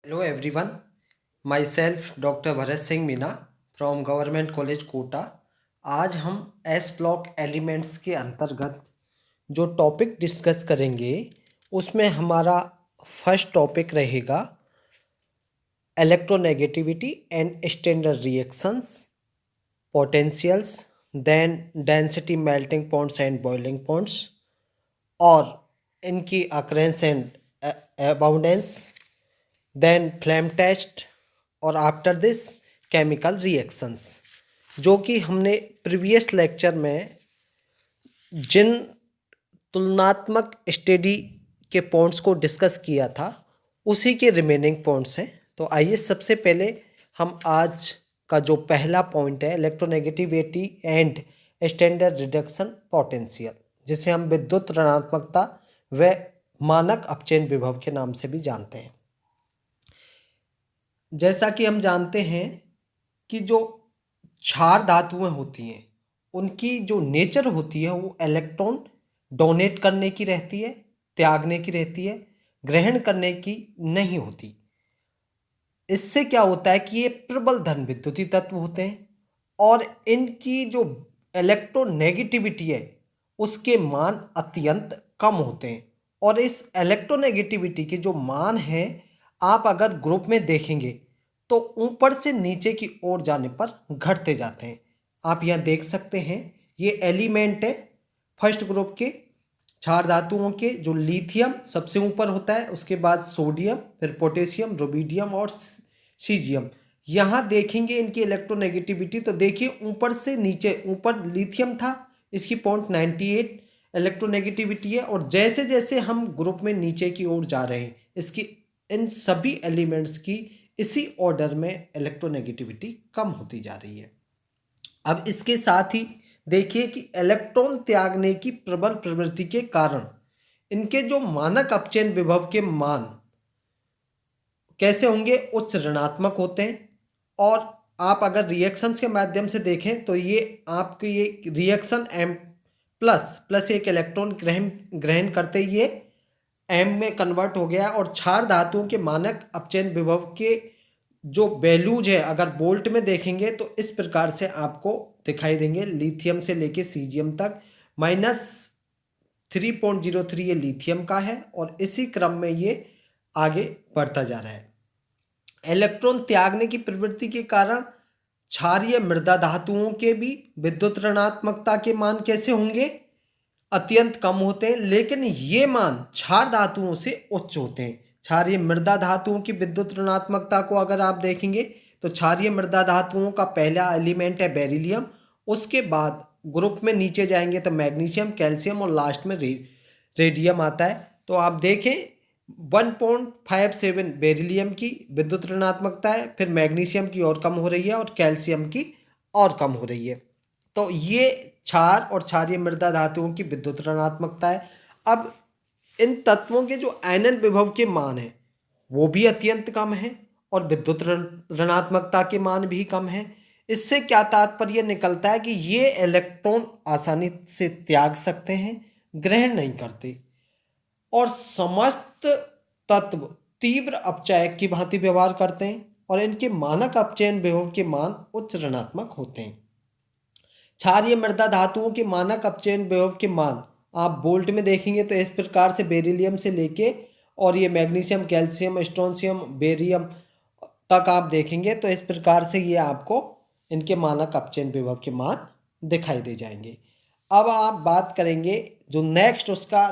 Hello everyone, myself Dr. Bharat Singh Meena from Government College Kota. आज हम S block elements के अंतर्गत जो टॉपिक डिस्कस करेंगे उसमें हमारा फर्स्ट टॉपिक रहेगा electronegativity and standard reactions, potentials, then density melting points and boiling points और इनकी occurrence and abundance, then flame test और आफ्टर दिस केमिकल रिएक्शंस, जो कि हमने प्रीवियस लेक्चर में जिन तुलनात्मक स्टडी के पॉइंट्स को डिस्कस किया था उसी के रिमेनिंग पॉइंट्स हैं। तो आइए सबसे पहले हम आज का जो पहला पॉइंट है electronegativity and standard reduction potential, जिसे हम विद्युत ऋणात्मकता व मानक अपचयन विभव के नाम से भी जानते हैं। जैसा कि हम जानते हैं कि जो क्षार धातुएं होती हैं उनकी जो नेचर होती है वो इलेक्ट्रॉन डोनेट करने की रहती है, त्यागने की रहती है, ग्रहण करने की नहीं होती। इससे क्या होता है कि ये प्रबल धन विद्युतीय तत्व होते हैं और इनकी जो इलेक्ट्रोनेगेटिविटी है उसके मान अत्यंत कम होते हैं। और इस इलेक्ट्रोनेगेटिविटी के जो मान हैं आप अगर ग्रुप में देखेंगे तो ऊपर से नीचे की ओर जाने पर घटते जाते हैं। आप यहाँ देख सकते हैं ये एलिमेंट है फर्स्ट ग्रुप के क्षार धातुओं के, जो लिथियम सबसे ऊपर होता है, उसके बाद सोडियम, फिर पोटेशियम, रुबिडियम और सीजियम। यहाँ देखेंगे इनकी इलेक्ट्रोनेगेटिविटी तो देखिए ऊपर से नीचे, ऊपर लिथियम था इसकी 0.98 इलेक्ट्रोनेगेटिविटी है और जैसे जैसे हम ग्रुप में नीचे की ओर जा रहे हैं इसकी इन सभी एलिमेंट्स की इसी ऑर्डर में इलेक्ट्रोनेगेटिविटी कम होती जा रही है। अब इसके साथ ही देखिए कि इलेक्ट्रॉन त्यागने की प्रबल प्रवृत्ति के कारण इनके जो मानक अपचयन विभव के मान कैसे होंगे, उच्च ऋणात्मक होते हैं। और आप अगर रिएक्शंस के माध्यम से देखें तो ये आपके ये रिएक्शन एम प्लस प्लस एक इलेक्ट्रॉन ग्रहण करते ही ये एम में कन्वर्ट हो गया और क्षार धातुओं के मानक अपचयन विभव के जो वैल्यूज है अगर वोल्ट में देखेंगे तो इस प्रकार से आपको दिखाई देंगे। लिथियम से लेके सीजियम तक -3.03 ये लिथियम का है और इसी क्रम में ये आगे बढ़ता जा रहा है। इलेक्ट्रॉन त्यागने की प्रवृत्ति के कारण क्षारीय मृदा धातुओं के भी विद्युत ऋणात्मकता के मान कैसे होंगे, अत्यंत कम होते हैं। लेकिन ये मान क्षार धातुओं से उच्च होते हैं। क्षारीय मृदा धातुओं की विद्युत ऋणात्मकता को अगर आप देखेंगे तो क्षारीय मृदा धातुओं का पहला एलिमेंट है बेरिलियम, उसके बाद ग्रुप में नीचे जाएंगे तो मैग्नीशियम, कैल्शियम और लास्ट में रेडियम आता है। तो आप देखें 1.57 बेरिलियम की विद्युत ऋणात्मकता है, फिर मैग्नीशियम की और कम हो रही है और कैल्शियम की और कम हो रही है। तो ये क्षार और क्षारीय मृदा धातुओं की विद्युत ऋणात्मकता है। अब इन तत्वों के जो आयनन विभव के मान हैं वो भी अत्यंत कम है और विद्युत ऋणात्मकता के मान भी कम है। इससे क्या तात्पर्य निकलता है कि ये इलेक्ट्रॉन आसानी से त्याग सकते हैं, ग्रहण नहीं करते और समस्त तत्व तीव्र अपचायक की भांति व्यवहार करते हैं और इनके मानक अपचयन विभव के मान उच्च ऋणात्मक होते हैं। क्षारीय मृदा धातुओं के मानक अपचयन विभव के मान आप बोल्ट में देखेंगे तो इस प्रकार से बेरिलियम से लेके और ये मैग्नीशियम, कैल्शियम, स्ट्रोंशियम, बेरियम तक आप देखेंगे तो इस प्रकार से ये आपको इनके मानक अपचयन विभव के मान दिखाई दे जाएंगे। अब आप बात करेंगे जो नेक्स्ट उसका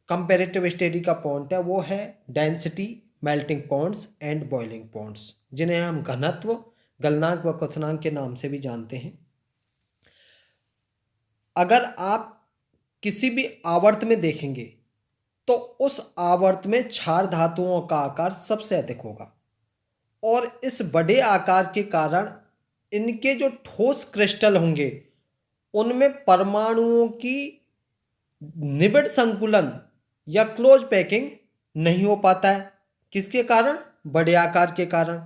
कंपेरेटिव स्टडी का पॉइंट है वो है density melting points and boiling points, जिन्हें हम घनत्व, गलनांक व क्वथनांक के नाम से भी जानते हैं। अगर आप किसी भी आवर्त में देखेंगे तो उस आवर्त में क्षार धातुओं का आकार सबसे अधिक होगा और इस बड़े आकार के कारण इनके जो ठोस क्रिस्टल होंगे उनमें परमाणुओं की निबिड़ संकुलन या क्लोज पैकिंग नहीं हो पाता है। किसके कारण? बड़े आकार के कारण।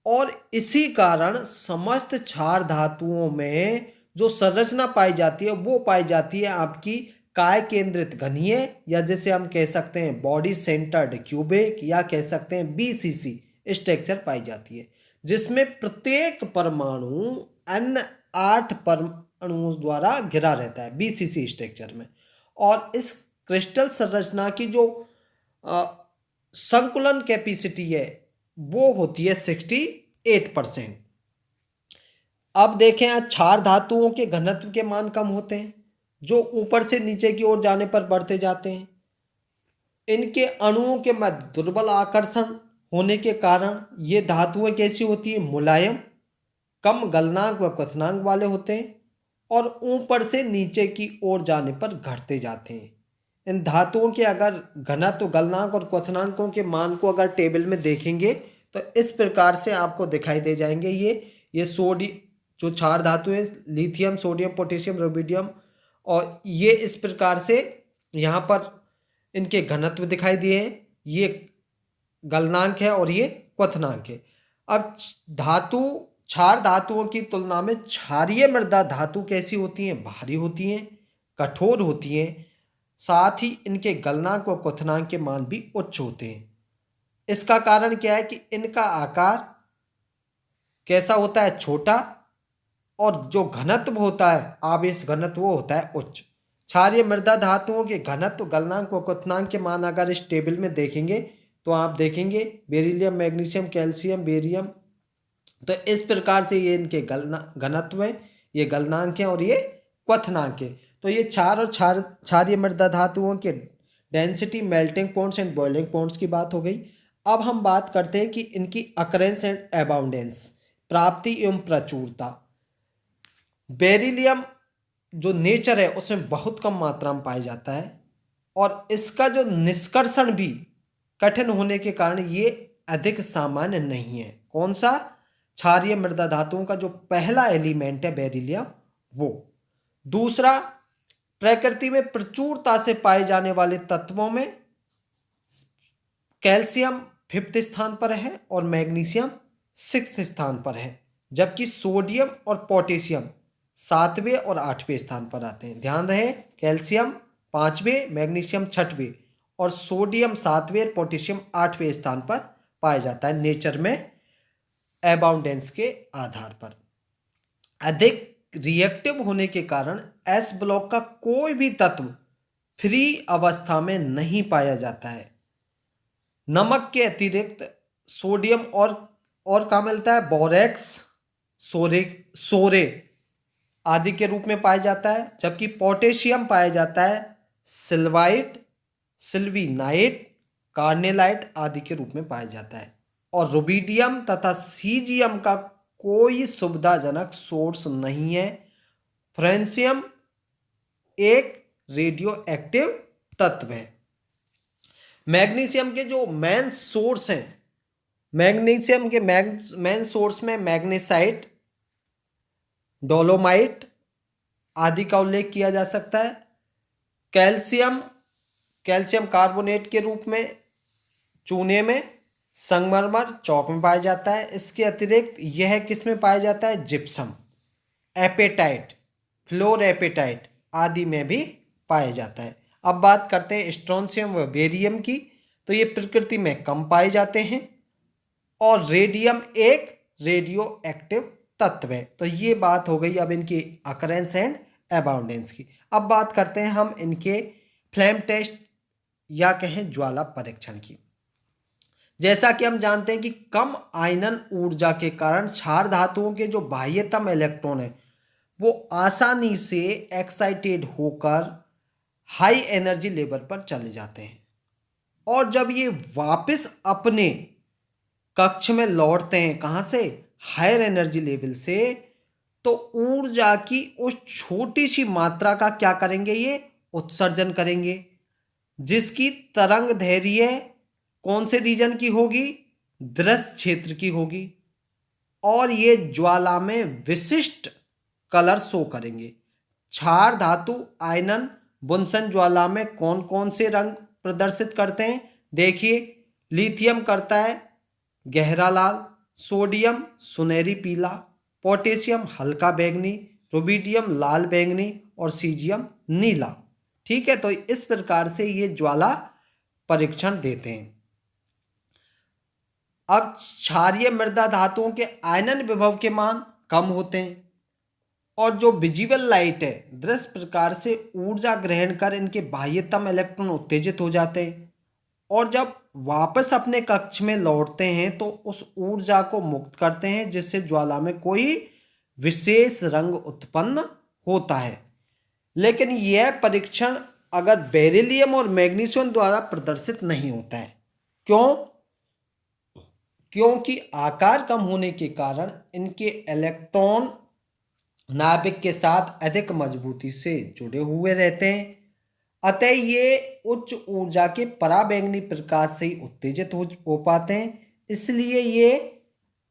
और इसी कारण समस्त क्षार धातुओं में जो संरचना पाई जाती है वो पाई जाती है आपकी काय केंद्रित घनीय, या जैसे हम कह सकते हैं बॉडी सेंटर्ड क्यूबिक, या कह सकते हैं BCC स्ट्रक्चर पाई जाती है, जिसमें प्रत्येक परमाणु अन्य 8 परमाणुओं द्वारा घिरा रहता है बीसीसी स्ट्रक्चर में। और इस क्रिस्टल संरचना की जो अ, संकुलन कैपेसिटी है वो होती है 68%। अब देखें, आज क्षार धातुओं के घनत्व के मान कम होते हैं, जो ऊपर से नीचे की ओर जाने पर बढ़ते जाते हैं। इनके अणुओं के मध्य दुर्बल आकर्षण होने के कारण ये धातुएं कैसी होती हैं? मुलायम, कम गलनांक व क्वथनांक वाले होते हैं और ऊपर से नीचे की ओर जाने पर घटते जाते हैं। इन धातुओं के अगर घनत्व, गलनांक और क्वथनांकों के मान को अगर टेबल में देखेंगे तो इस प्रकार से आपको दिखाई दे जाएंगे। ये सोडियम, जो क्षार धातु है, लिथियम, सोडियम, पोटेशियम, रुबिडियम, और ये इस प्रकार से यहाँ पर इनके घनत्व दिखाई दिए हैं। ये गलनांक है और ये क्वथनांक है। अब धातु, क्षार धातुओं की तुलना में क्षारीय मृदा धातु कैसी होती हैं? भारी होती हैं, कठोर होती हैं, साथ ही इनके गलनांक व क्वथनांक के मान भी उच्च होते हैं। इसका कारण क्या है कि इनका आकार कैसा होता है? छोटा, और जो घनत्व होता है, आवेश घनत्व, वो होता है उच्च। क्षारीय मृदा धातुओं के घनत्व, गलनांक व क्वथनांक के मान अगर इस टेबल में देखेंगे तो आप देखेंगे बेरिलियम, मैग्नीशियम, कैल्शियम, बेरियम, तो इस प्रकार से ये इनके घनत्व है, ये गलनांक है और ये क्वथनांक है। तो ये क्षार और क्षारीय मृदा धातुओं के density, melting points and boiling points की बात हो गई। अब हम बात करते हैं कि इनकी अकरेंस एंड अबाउंडेंस, प्राप्ति एवं प्रचुरता। बेरिलियम जो नेचर है उसमें बहुत कम मात्रा में पाया जाता है और इसका जो निष्कर्षण भी कठिन होने के कारण ये अधिक सामान्य नहीं है। कौन सा? क्षारीय मृदा धातुओं का जो पहला एलिमेंट है बेरिलियम, वो। दूसरा, प्रकृति में प्रचुरता से पाए जाने वाले तत्वों में कैल्शियम 5th स्थान पर है और मैग्नीशियम 6th स्थान पर है, जबकि सोडियम और पोटेशियम 7वें और 8वें स्थान पर आते हैं। ध्यान रहे, कैल्शियम 5वें, मैग्नीशियम 6वें और सोडियम 7वें और पोटेशियम 8वें स्थान पर पाया जाता है नेचर में अबाउंडेंस के आधार पर। अधिक रिएक्टिव होने के कारण एस ब्लॉक का कोई भी तत्व फ्री अवस्था में नहीं पाया जाता है। नमक के अतिरिक्त सोडियम और कहाँ मिलता है? बोरेक्स, सोरे आदि के रूप में पाया जाता है, जबकि पोटेशियम पाया जाता है सिल्वाइट, सिल्वीनाइट, कार्नेलाइट आदि के रूप में पाया जाता है। और रुबिडियम तथा सीजियम का कोई सुविधाजनक सोर्स नहीं है। फ्रेंसियम एक रेडियो एक्टिव तत्व है। मैग्नीशियम के जो मेन सोर्स हैं, मैग्नीशियम के मेन सोर्स में मैग्नेसाइट, डोलोमाइट आदि का उल्लेख किया जा सकता है। कैल्शियम कार्बोनेट के रूप में चूने में, संगमरमर, चौक में पाया जाता है। इसके अतिरिक्त यह किस में पाया जाता है? जिप्सम, एपेटाइट, फ्लोर एपेटाइट आदि में भी पाया जाता है। अब बात करते हैं स्ट्रोंशियम व बेरियम की, तो ये प्रकृति में कम पाए जाते हैं और रेडियम एक रेडियो एक्टिव तत्व है। तो ये बात हो गई अब इनकी अकरेंस एंड अबाउंडेंस की। अब बात करते हैं हम इनके फ्लेम टेस्ट या कहें ज्वाला परीक्षण की। जैसा कि हम जानते हैं कि कम आयनन ऊर्जा के कारण क्षार धातुओं के जो बाह्यतम इलेक्ट्रॉन है वो आसानी से एक्साइटेड होकर हाई एनर्जी लेवल पर चले जाते हैं और जब ये वापस अपने कक्ष में लौटते हैं, कहाँ से? हायर एनर्जी लेवल से, तो ऊर्जा की उस छोटी सी मात्रा का क्या करेंगे? ये उत्सर्जन करेंगे, जिसकी तरंग दैर्घ्य कौन से रीजन की होगी? दृश्य क्षेत्र की होगी और ये ज्वाला में विशिष्ट कलर शो करेंगे। क्षार धातु आयनन बुनसन ज्वाला में कौन कौन से रंग प्रदर्शित करते हैं? देखिए, लिथियम करता है गहरा लाल, सोडियम सुनहरी पीला, पोटेशियम हल्का बैंगनी, रुबिडियम लाल बैंगनी और सीजियम नीला। ठीक है, तो इस प्रकार से ये ज्वाला परीक्षण देते हैं। अब क्षारीय मृदा धातुओं के आयनन विभव के मान कम होते हैं और जो विजिबल लाइट है दृश्य प्रकार से ऊर्जा ग्रहण कर इनके बाह्यतम इलेक्ट्रॉन उत्तेजित हो जाते हैं और जब वापस अपने कक्ष में लौटते हैं तो उस ऊर्जा को मुक्त करते हैं जिससे ज्वाला में कोई विशेष रंग उत्पन्न होता है। लेकिन यह परीक्षण अगर बेरिलियम और मैग्नीशियम द्वारा प्रदर्शित नहीं होता है। क्यों? क्योंकि आकार कम होने के कारण इनके इलेक्ट्रॉन नाभिक के साथ अधिक मजबूती से जुड़े हुए रहते हैं, अतः ये उच्च ऊर्जा के पराबैंगनी प्रकाश से ही उत्तेजित हो पाते हैं। इसलिए ये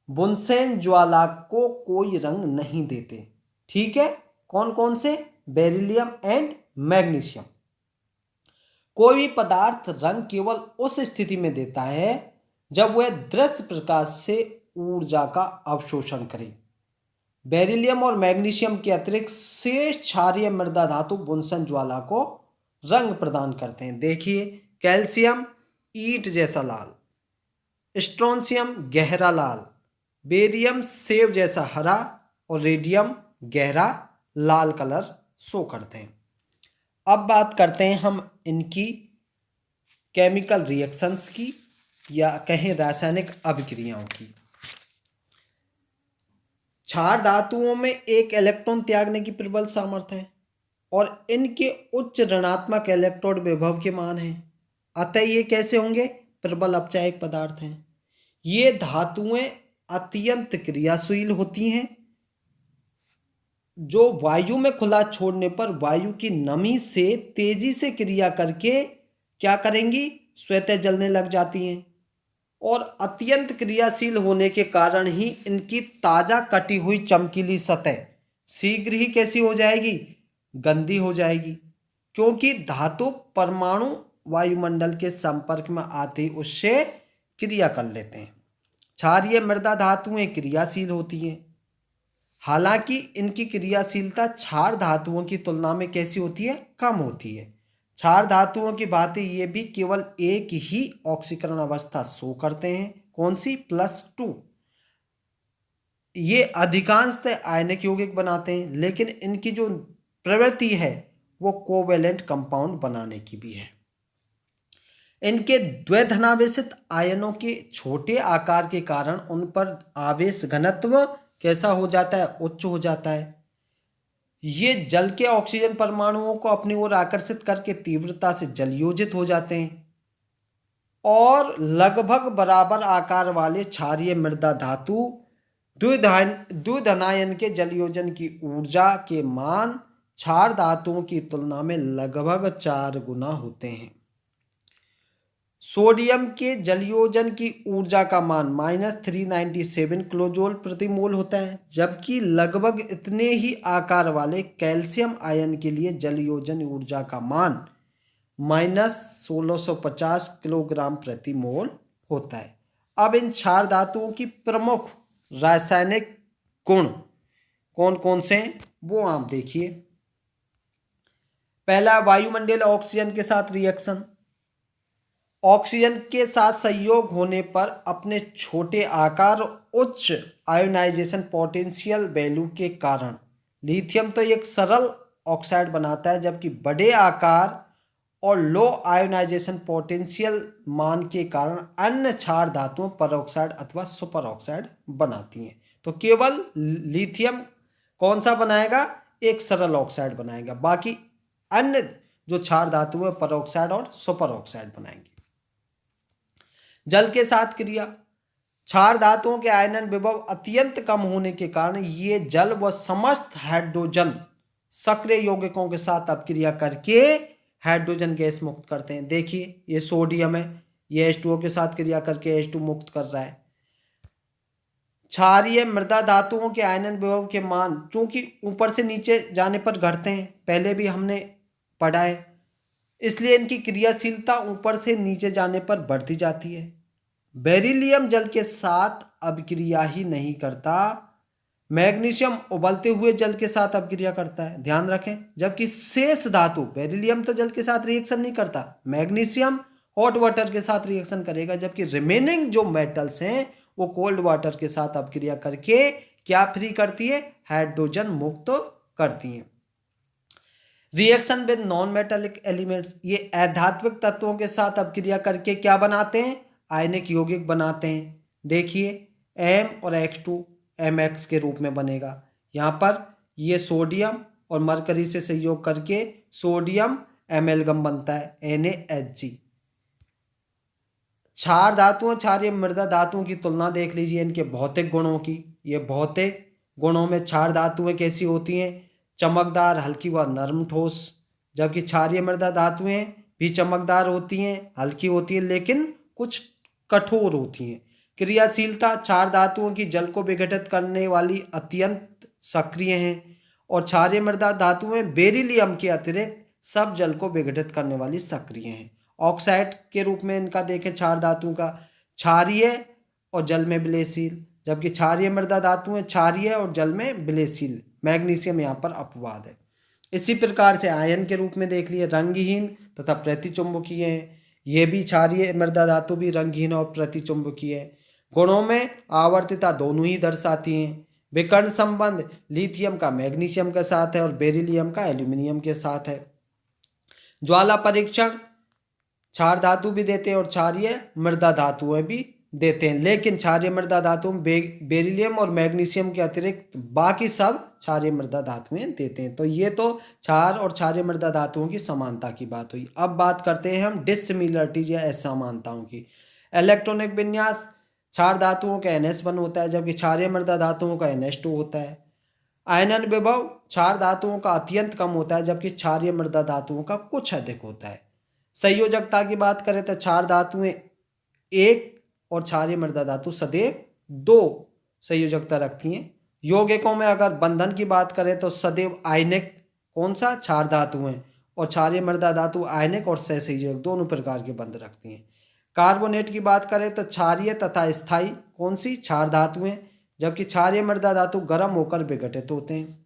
बुनसेन ज्वाला को कोई रंग नहीं देते। ठीक है, कौन कौन से? Beryllium and magnesium. कोई भी पदार्थ रंग केवल उस स्थिति में देता है जब वह दृश्य प्रकाश से ऊर्जा का अवशोषण करे। बेरिलियम और मैग्नीशियम के अतिरिक्त शेष क्षारीय मृदा धातु बुनसन ज्वाला को रंग प्रदान करते हैं। देखिए, कैल्शियम ईंट जैसा लाल, स्ट्रोंशियम गहरा लाल, बेरियम सेब जैसा हरा और रेडियम गहरा लाल कलर शो करते हैं। अब बात करते हैं हम इनकी केमिकल रिएक्शंस की या कहें रासायनिक अभिक्रियाओं की। क्षार धातुओं में एक इलेक्ट्रॉन त्यागने की प्रबल सामर्थ्य है और इनके उच्च ऋणात्मक इलेक्ट्रोड विभव के मान हैं, अतः ये कैसे होंगे? प्रबल अपचायक पदार्थ हैं। ये धातुएं अत्यंत क्रियाशील होती हैं जो वायु में खुला छोड़ने पर वायु की नमी से तेजी से क्रिया करके क्या करेंगी? स्वतः जलने लग जाती हैं और अत्यंत क्रियाशील होने के कारण ही इनकी ताजा कटी हुई चमकीली सतह शीघ्र ही कैसी हो जाएगी? गंदी हो जाएगी, क्योंकि धातु परमाणु वायुमंडल के संपर्क में आते ही उससे क्रिया कर लेते हैं। क्षारीय मृदा धातुएं क्रियाशील होती हैं, हालांकि इनकी क्रियाशीलता क्षार धातुओं की तुलना में कैसी होती है? कम होती है। क्षार धातुओं की भांति ये भी केवल एक ही ऑक्सीकरण अवस्था शो करते हैं। कौन सी? +2। ये अधिकांशतः आयनिक यौगिक बनाते हैं, लेकिन इनकी जो प्रवृत्ति है वो कोवेलेंट कंपाउंड बनाने की भी है। इनके द्वैधनावेशित आयनों के छोटे आकार के कारण उन पर आवेश घनत्व कैसा हो जाता है? उच्च हो जाता है। ये जल के ऑक्सीजन परमाणुओं को अपनी ओर आकर्षित करके तीव्रता से जलयोजित हो जाते हैं और लगभग बराबर आकार वाले क्षारीय मृदा धातु द्विधनायन के जलयोजन की ऊर्जा के मान क्षार धातुओं की तुलना में लगभग 4 गुना होते हैं। सोडियम के जलयोजन की ऊर्जा का मान -397 किलोजूल प्रति मोल होता है, जबकि लगभग इतने ही आकार वाले कैल्शियम आयन के लिए जलयोजन ऊर्जा का मान -1650 किलोग्राम प्रति मोल होता है। अब इन क्षार धातुओं की प्रमुख रासायनिक गुण कौन कौन से हैं वो आप देखिए। पहला, वायुमंडल ऑक्सीजन के साथ रिएक्शन। ऑक्सीजन के साथ संयोग होने पर अपने छोटे आकार उच्च आयोनाइजेशन पोटेंशियल वैल्यू के कारण लिथियम तो एक सरल ऑक्साइड बनाता है, जबकि बड़े आकार और लो आयोनाइजेशन पोटेंशियल मान के कारण अन्य क्षार धातुओं परऑक्साइड अथवा सुपर ऑक्साइड बनाती हैं। तो केवल लिथियम कौन सा बनाएगा? एक सरल ऑक्साइड बनाएगा, बाकी अन्य जो क्षार धातु है परऑक्साइड और सुपर ऑक्साइड बनाएंगे। जल के साथ क्रिया। क्षार धातुओं के आयनन विभव अत्यंत कम होने के कारण ये जल व समस्त हाइड्रोजन सक्रिय यौगिकों के साथ अपक्रिया करके हाइड्रोजन गैस मुक्त करते हैं। देखिए, ये सोडियम है, ये H2O के साथ क्रिया करके H2 मुक्त कर रहा है। क्षारीय मृदा धातुओं के आयनन विभव के मान चूंकि ऊपर से नीचे जाने पर घटते हैं, पहले भी हमने पढ़ा है, इसलिए इनकी क्रियाशीलता ऊपर से नीचे जाने पर बढ़ती जाती है। बेरिलियम जल के साथ अभिक्रिया ही नहीं करता, मैग्नीशियम उबलते हुए जल के साथ अभिक्रिया करता है, ध्यान रखें। जबकि शेष धातु, बेरिलियम तो जल के साथ रिएक्शन नहीं करता, मैग्नीशियम हॉट वाटर के साथ रिएक्शन करेगा, जबकि रिमेनिंग जो मेटल्स हैं वो कोल्ड वाटर के साथ अपक्रिया करके क्या फ्री करती है, हाइड्रोजन मुक्त करती हैं। Reaction with non metallic elements, ये अधात्विक तत्वों के साथ अपक्रिया करके क्या बनाते हैं, आयनिक यौगिक बनाते हैं। देखिए एम और X2 Mx के रूप में बनेगा। यहाँ पर ये सोडियम और मरकरी से संयोग करके सोडियम एमेलगम बनता है NaHg। क्षार धातुओं क्षारीय मृदा धातुओं की तुलना देख लीजिए इनके भौतिक गुणों की। ये भौतिक गुणों में क्षार धातुएं कैसी होती हैं, चमकदार, हल्की व नरम ठोस, जबकि क्षारीय मृदा धातुएं भी चमकदार होती हैं, हल्की होती हैं, लेकिन कुछ कठोर होती हैं। क्रियाशीलता, क्षार धातुओं की जल को विघटित करने वाली अत्यंत सक्रिय हैं, और क्षारीय मृदा धातुएं बेरिलियम के अतिरिक्त सब जल को विघटित करने वाली सक्रिय हैं। ऑक्साइड के रूप में इनका देखें क्षार धातु का, क्षारीय और जल में विलयशील, जबकि क्षारीय मृदा धातुएं क्षारीय और जल में विलयशील। मैग्नीशियम यहाँ पर अपवाद है। इसी प्रकार से आयन के रूप में देख लिए रंगहीन तथा प्रतिचुंबकीय हैं। ये भी क्षारीय मृदा धातु भी रंगहीन और प्रतिचुंबकीय है। गुणों में आवर्तिता दोनों ही दर्शाती हैं। विकर्ण संबंध लिथियम का मैग्नीशियम के साथ है और बेरिलियम का एल्यूमिनियम के साथ है। ज्वाला परीक्षण क्षार धातु भी देते हैं और क्षारीय मृदा धातुएं भी देते हैं, लेकिन क्षारीय मृदा धातु में बेरिलियम और मैग्नीशियम के अतिरिक्त बाकी सब क्षारीय मृदा धातुएं देते हैं। तो ये तो क्षार और क्षारीय मृदा धातुओं की समानता की बात हुई। अब बात करते हैं हम डिससिमिलरिटीज या असमानताओं की। इलेक्ट्रॉनिक विन्यास, क्षार धातुओं का NS1 होता है, जबकि क्षारीय मृदा धातुओं का NH2 होता है। आयनन विभव, क्षार धातुओं का अत्यंत कम होता है, जबकि क्षारीय मृदा धातुओं का कुछ अधिक होता है। संयोजकता की बात करें तो क्षार धातुएं 1 और क्षारीय मृदा धातु सदैव 2 संयोजकता रखती हैं। यौगिकों में अगर बंधन की बात करें तो सदैव आयनिक कौन सा, क्षार धातु हैं, और क्षारीय मृदा धातु आयनिक और सहसंयोजक दोनों प्रकार के बंध रखती हैं। कार्बोनेट की बात करें तो क्षारीय तथा स्थायी कौन सी, क्षार धातुएं, जबकि क्षारीय मृदा धातु गर्म होकर विघटित होते हैं।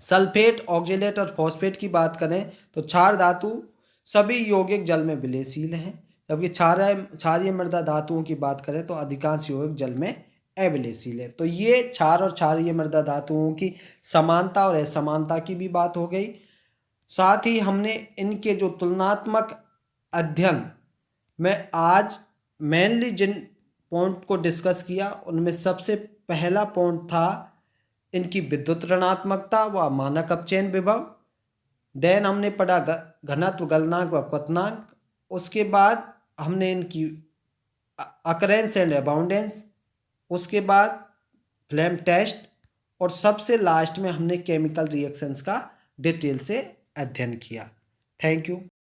सल्फेट, ऑक्जेलेट और फॉस्फेट की बात करें तो क्षार धातु सभी यौगिक जल में विलयशील हैं, जबकि क्षारीय मृदा धातुओं की बात करें तो अधिकांश यौगिक जल में अविलयशील है। तो ये क्षार और क्षारीय मृदा धातुओं की समानता और असमानता की भी बात हो गई। साथ ही हमने इनके जो तुलनात्मक अध्ययन में आज मेनली जिन पॉइंट को डिस्कस किया उनमें सबसे पहला पॉइंट था इनकी विद्युत ऋणात्मकता व मानक अपचयन विभव। देन हमने पढ़ा घनत्व, गलनांक व क्वथनांक। उसके बाद हमने इनकी अकरेंस एंड अबाउंडेंस, उसके बाद फ्लेम टेस्ट, और सबसे लास्ट में हमने केमिकल रिएक्शंस का डिटेल से अध्ययन किया। Thank you.